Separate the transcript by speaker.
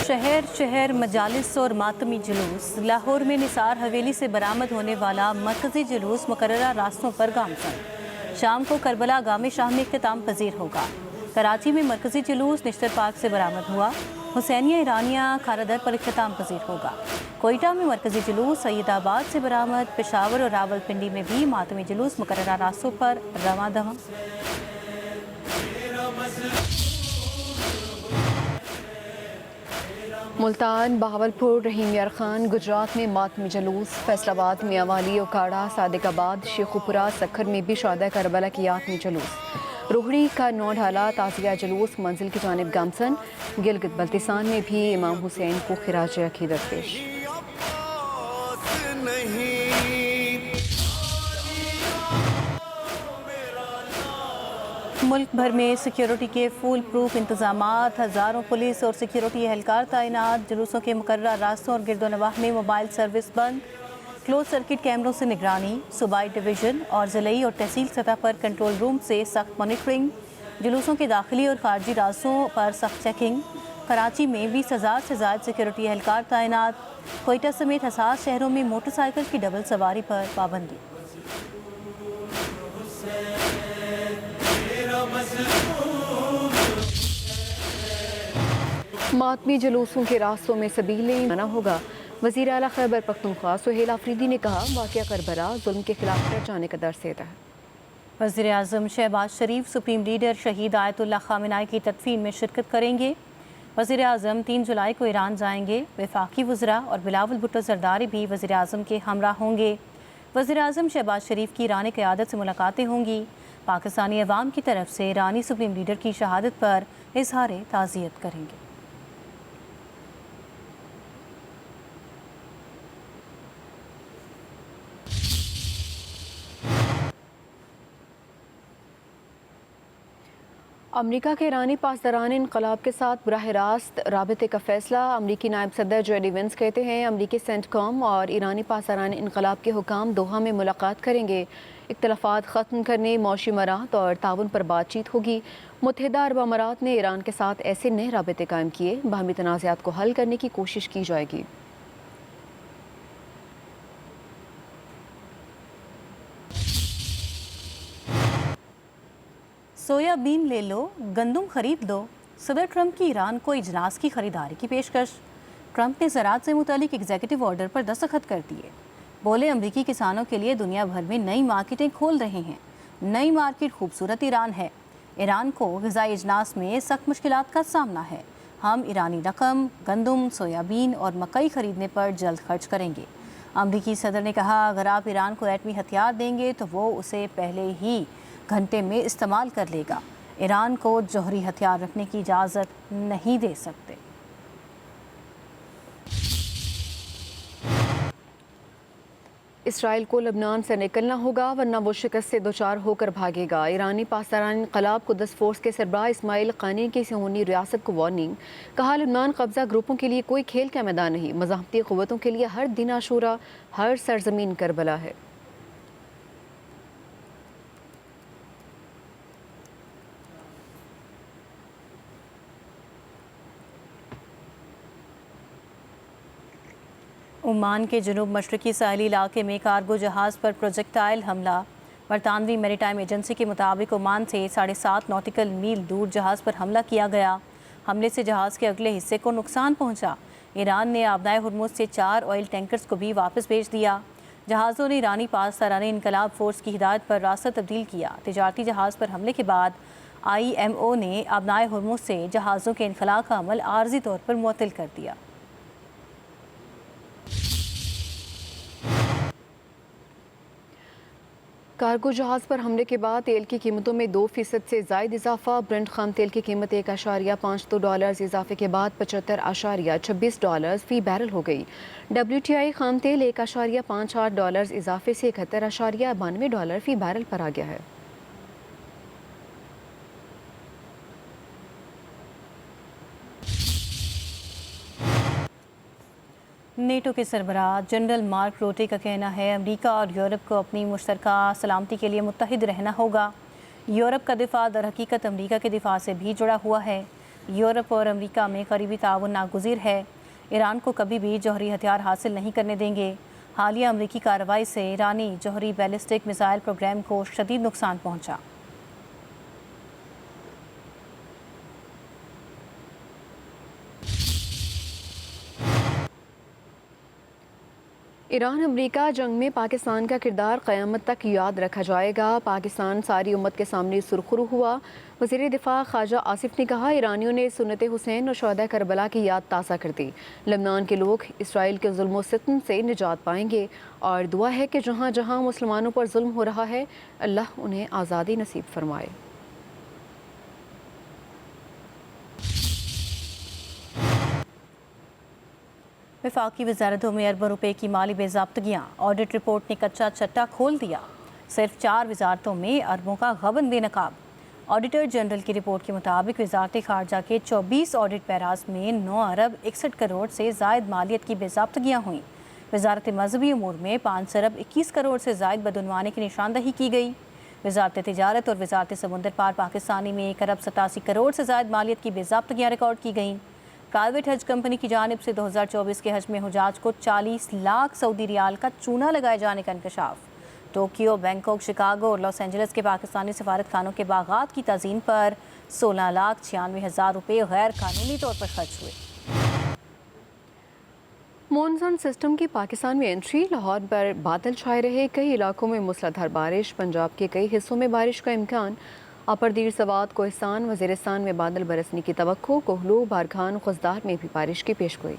Speaker 1: शहर शहर मजालिस और मातमी जुलूस। लाहौर में निसार हवेली से बरामद होने वाला मरकजी जुलूस मुकर्ररा रास्तों पर गामजन। शाम को करबला गामे शाह में इख्तिताम पजीर होगा। कराची में मरकजी जुलूस निश्तर पार्क से बरामद हुआ। हुसैनिया ईरानिया खारादर पर इख्तिताम पजीर होगा। कोयटा में मरकजी जुलूस सईदाबाद से बरामद। पेशावर और रावलपिंडी में भी मातमी जुलूस मुकर्ररा रास्तों पर रवां दवां।
Speaker 2: मुल्तान, बहावलपुर, रहीम यार खान, गुजरात में मातमी जुलूस। फैसलाबाद, मियांवाली, ओकाड़ा, सादिकाबाद, शेखुपुरा, सखर में भी शहादा करबला की याद में जुलूस। रोहड़ी का नौ ढाला ताज़िया जुलूस मंजिल की जानिब गामसन। गिलगित बल्तिस्तान में भी इमाम हुसैन को खिराज अकीदत पेश।
Speaker 1: मुल्क भर में सिक्योरिटी के फुल प्रूफ इंतजामात। हज़ारों पुलिस और सिक्योरिटी एहलकार तैनात। जुलूसों के मुकर्ररा रास्तों और गिरदोनवाह में मोबाइल सर्विस बंद। क्लोज सर्किट कैमरों से निगरानी। सूबाई डिवीज़न और ज़िलई और तहसील सतह पर कंट्रोल रूम से सख्त मॉनिटरिंग। जुलूसों के दाखिली और खारजी रास्तों पर सख्त चेकिंग। कराची में 20,000 से ज़्यादा सिक्योरिटी एहलकार तैनात। कोयटा समेत हसास शहरों में मोटरसाइकिल की डबल सवारी पर पाबंदी।
Speaker 2: मातमी जुलूसों के रास्तों में सबीलें मना होगा। वज़ीर आला खैबर पख्तूनख्वा सुहेल आफरीदी ने कहा, वाक़या करबला जुल्म के खिलाफ डट जाने का दर्स देता है।
Speaker 1: वज़ीर आज़म शहबाज शरीफ सुप्रीम लीडर शहीद आयतुल्लाह ख़ामेनी की तदफीन में शिरकत करेंगे। वज़ीर आज़म 3 जुलाई को ईरान जाएंगे। वफाकी वज़रा और बिलावल भुट्टो ज़रदारी भी वज़ीर आज़म के हमरा होंगे। वज़ीर आज़म शहबाज शरीफ की ईरानी क़यादत से मुलाकातें होंगी। पाकिस्तानी अवाम की तरफ से ईरानी सुप्रीम लीडर की शहादत पर इज़हार ताज़ियत करेंगे।
Speaker 2: अमरीका के ईरानी पासदारान इनकलाब के साथ बराह रास्त राबते का फैसला। अमरीकी नायब सदर जेडी वेंस कहते हैं, अमरीकी सेंटकॉम और ईरानी पासदारान इनकलाब के हुकाम दोहा में मुलाकात करेंगे। इख्तलाफात ख़त्म करने, मौशी मराहत और ताउन पर बातचीत होगी। मुत्तहिदा अरब अमारात ने ईरान के साथ ऐसे नए राबते कायम किए, बाहमी तनाज़ात को हल करने की कोशिश की जाएगी।
Speaker 1: सोयाबीन ले लो, गंदम खरीद लो। सदर ट्रंप की ईरान को इजनास की खरीदारी की पेशकश। ट्रंप ने ज़राअत से मुतालिक एग्जीक्यूटिव ऑर्डर पर दस्तखत कर दिए। बोले, अमरीकी किसानों के लिए दुनिया भर में नई मार्केटें खोल रहे हैं। नई मार्केट खूबसूरत ईरान है। ईरान को ग़िज़ाई इजनास में सख्त मुश्किलात का सामना है। हम ईरानी रकम, गंदम, सोयाबीन और मकई खरीदने पर जल्द खर्च करेंगे। अमरीकी सदर ने कहा, अगर आप ईरान को एटमी हथियार देंगे तो वो उसे पहले ही घंटे में इस्तेमाल कर लेगा। ईरान को जौहरी हथियार रखने की इजाज़त नहीं दे सकते।
Speaker 2: इसराइल को लबनान से निकलना होगा, वरना वो शिकस्त से दोचार होकर भागेगा। ईरानी पासदारान इनकलाब कुद्स फोर्स के सरबराह इस्माइल क़ानी की सिहोनी रियासत को वार्निंग। कहा, लबनान कब्जा ग्रुपों के लिए कोई खेल का मैदान नहीं। मज़ाहमती क़ुव्वतों के लिए हर दिन आशूरा, हर सरजमीन करबला है।
Speaker 1: ओमान के जुनूब मशरकी साहली इलाके में कार्गो जहाज़ पर प्रोजेक्टाइल हमला। बरतानवी मैरीटाइम एजेंसी के मुताबिक ओमान से 7.5 नॉटिकल मील दूर जहाज़ पर हमला किया गया। हमले से जहाज़ के अगले हिस्से को नुकसान पहुंचा। ईरान ने आबनाए हुर्मुज़ से 4 ऑयल टैंकर्स को भी वापस भेज दिया। जहाज़ों ने ईरानी पासदारान इनकलाब फोर्स की हिदायत पर रास्ता तब्दील किया। तिजारती जहाज़ पर हमले के बाद IMO ने आबनाए हुर्मुज़ से जहाज़ों के इनखला का अमल आर्जी तौर पर मुअत्तल कर दिया।
Speaker 2: कार्गो जहाज़ पर हमले के बाद तेल की कीमतों में 2% से ज़ायद इजाफा। ब्रेंट खाम तेल की कीमत $1.52 इजाफे के बाद $75.26 फ़ी बैरल हो गई। WTI खाम तेल $1.58 इजाफे से $71.92 फ़ी बैरल पर आ गया है।
Speaker 1: नेटो के सरबराह जनरल मार्क रोटे का कहना है, अमेरिका और यूरोप को अपनी मुश्तरका सलामती के लिए मुत्तहिद रहना होगा। यूरोप का दिफा दर हकीकत अमेरिका के दिफा से भी जुड़ा हुआ है। यूरोप और अमेरिका में करीबी ताउन नागुज़ीर है। ईरान को कभी भी जौहरी हथियार हासिल नहीं करने देंगे। हालिया अमेरिकी कार्रवाई से ईरानी जौहरी बैलिस्टिक मिसाइल प्रोग्राम को शदीद नुकसान पहुंचा।
Speaker 2: ईरान अमेरिका जंग में पाकिस्तान का किरदार क़यामत तक याद रखा जाएगा। पाकिस्तान सारी उम्मत के सामने सुरखरू हुआ। वज़ीर दिफा ख्वाजा आसिफ ने कहा, ईरानियों ने सुन्नत हुसैन और शहदा करबला की याद ताज़ा कर दी। लबनान के लोग इसराइल के जुल्म व सितम से निजात पाएंगे और दुआ है कि जहाँ जहाँ मुसलमानों पर जुल्म हो रहा है, अल्लाह उन्हें आज़ादी नसीब फरमाए।
Speaker 1: वफाकी वज़ारतों में अरबों रुपए की माली बेज़ाब्तगियाँ। ऑडिट रिपोर्ट ने कच्चा चट्टा खोल दिया। सिर्फ 4 वज़ारतों में अरबों का गबन बेनकाब। ऑडिटर जनरल की रिपोर्ट के मुताबिक वज़ारत ख़ारजा के 24 ऑडिट पैराज में 9 अरब 61 करोड़ से ज़ायद मालियत की बेज़ाब्तगियाँ हुईं। वज़ारत मज़हबी अमूर में 5 अरब 21 करोड़ से ज़ायद बदउनवानी की निशानदही की गई। वज़ारत तिजारत और वज़ारत समुंदर पार पाकिस्तानी में 1 अरब 87 करोड़ से ज़ायद मालियत की बेज़ाब्तगियाँ रिकॉर्ड की गईं। प्राइवेट हज कंपनी की जानिब से 2024 के हज में हुजाज को 40 लाख सऊदी रियाल का चूना लगाए जाने का इंकशाफ। टोक्यो, बैंकॉक, शिकागो और लॉस एंजल्स के पाकिस्तानी सफारत खानों के बागात की तज़ीन पर 16,96,000 रुपये गैर कानूनी तौर पर खर्च हुए।
Speaker 2: मॉनसून सिस्टम की पाकिस्तान में एंट्री। लाहौर पर बादल छाए रहे। कई इलाकों में मूसलाधार बारिश। पंजाब के कई हिस्सों में बारिश का इम्कान। अपर दीर सवात, कोहिस्तान, वज़ीरिस्तान में बादल बरसने की तवक्को। कोहलू, बारखान, खुजदार में भी बारिश की पेशगोई।